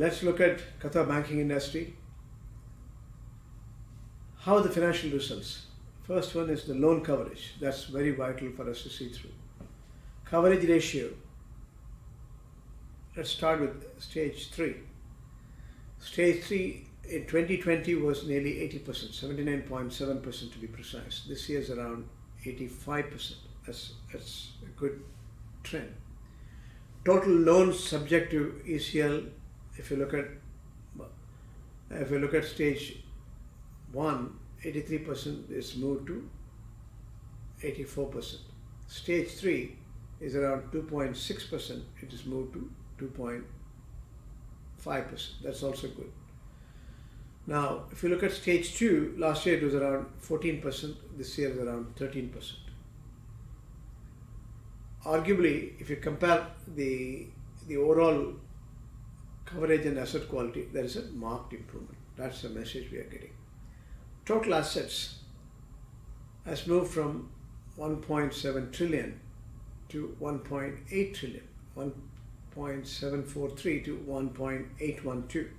let's look at Qatar banking industry. How are the financial results? First one is the loan coverage. That's very vital for us to see through. Coverage ratio. Let's start with stage 3. Stage 3 in 2020 was nearly 80%, 79.7% to be precise. This year is around 85%. That's a good trend. Total loans subject to ECL, if you look at stage 1, 83% is moved to 84%. Stage 3 is around 2.6%, it is moved to 2.5%. That's also good. Now, if you look at stage 2, last year it was around 14%, this year is around 13%. Arguably, if you compare the overall coverage and asset quality, there is a marked improvement. That's the message we are getting. Total assets has moved from 1.7 trillion to 1.8 trillion, 1.743 to 1.812.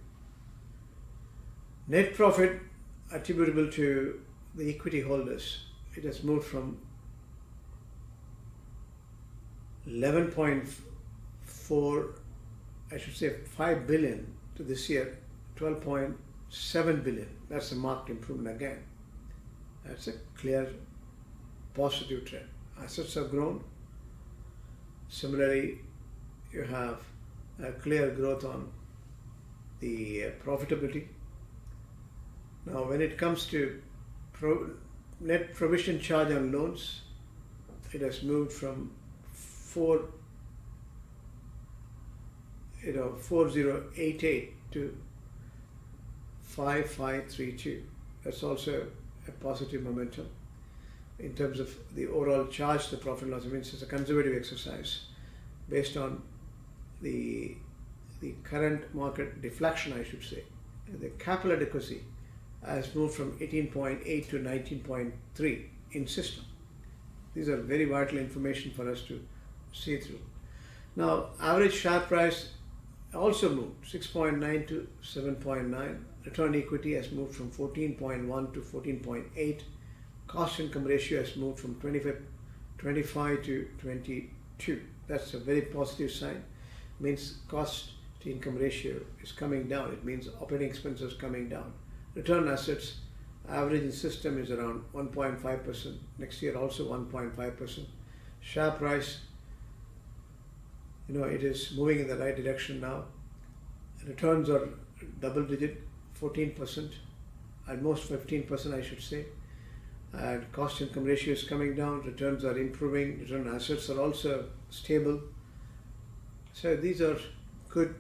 Net profit attributable to the equity holders, it has moved from 5 billion to this year 12.7 billion. That's a marked improvement again. That's a clear positive trend. Assets have grown. Similarly, you have a clear growth on the profitability. Now, when it comes to net provision charge on loans, it has moved from 4088 to 5532. That's also a positive momentum in terms of the overall charge to profit and loss. It means it's a conservative exercise based on the current market deflection, I should say. The capital adequacy has moved from 18.8 to 19.3 in system. These are very vital information for us to see through. Now, average share price also moved 6.9 to 7.9. Return on equity has moved from 14.1 to 14.8. Cost income ratio has moved from 25 to 22. That's a very positive sign. It means cost to income ratio is coming down. It means operating expenses coming down. Return on assets, average in system is around 1.5%. Next year also 1.5%. Share price, it is moving in the right direction now. Returns are double digit, 14%, almost 15% I should say. And cost income ratio is coming down, returns are improving, return on assets are also stable. So these are good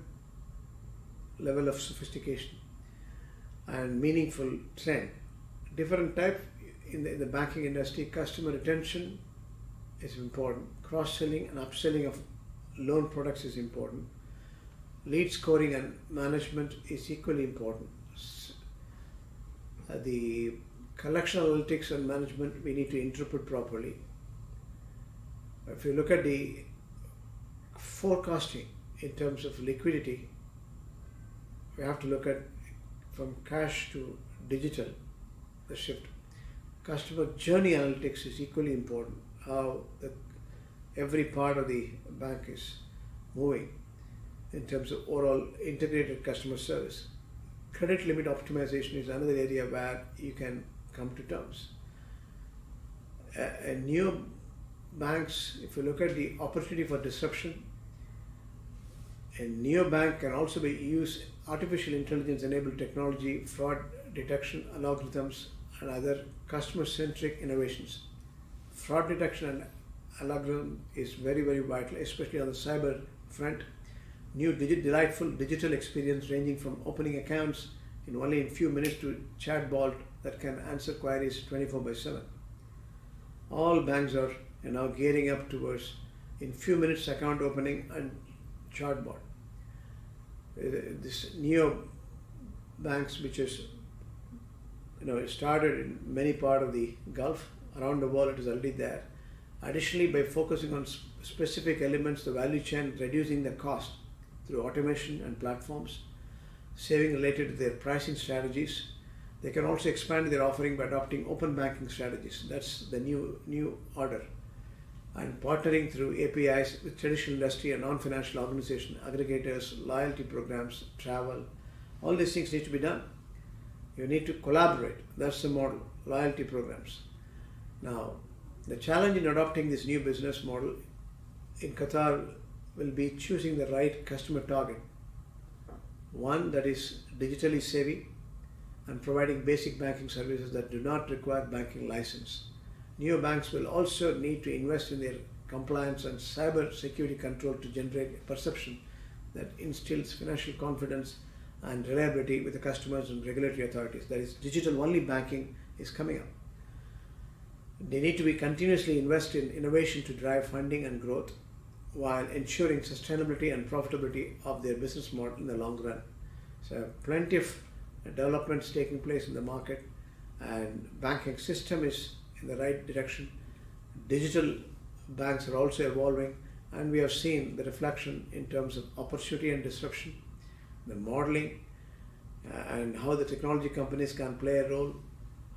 level of sophistication and meaningful trend. Different type in the banking industry, customer retention is important. Cross-selling and upselling of loan products is important. Lead scoring and management is equally important. The collection analytics and management we need to interpret properly. If you look at the forecasting in terms of liquidity, we have to look at from cash to digital, the shift. Customer journey analytics is equally important, how every part of the bank is moving in terms of overall integrated customer service. Credit limit optimization is another area where you can come to terms. New banks, if you look at the opportunity for disruption, a neobank can also use artificial intelligence enabled technology, fraud detection, algorithms, and other customer-centric innovations. Fraud detection and algorithm is very, very vital, especially on the cyber front. New delightful digital experience ranging from opening accounts in only a few minutes to chatbot that can answer queries 24/7. All banks are now gearing up towards in few minutes account opening and chatbot. This neo banks, which is started in many parts of the Gulf, around the world it is already there. Additionally, by focusing on specific elements, the value chain, reducing the cost through automation and platforms, saving related to their pricing strategies. They can also expand their offering by adopting open banking strategies. That's the new order. And partnering through APIs with traditional industry and non-financial organizations, aggregators, loyalty programs, travel. All these things need to be done. You need to collaborate. That's the model, loyalty programs. Now, the challenge in adopting this new business model in Qatar will be choosing the right customer target. One that is digitally savvy and providing basic banking services that do not require banking license. New banks will also need to invest in their compliance and cyber security control to generate a perception that instills financial confidence and reliability with the customers and regulatory authorities. That is, digital only banking is coming up. They need to be continuously invest in innovation to drive funding and growth while ensuring sustainability and profitability of their business model in the long run. So plenty of developments taking place in the market, and banking system is in the right direction. Digital banks are also evolving, and we have seen the reflection in terms of opportunity and disruption, the modeling, and how the technology companies can play a role.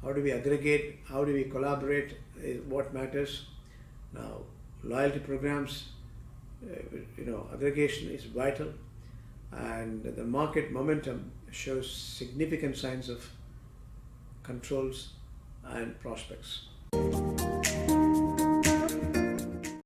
How do we aggregate? How do we collaborate? Is what matters. Now, loyalty programs, aggregation is vital, and the market momentum shows significant signs of controls and prospects.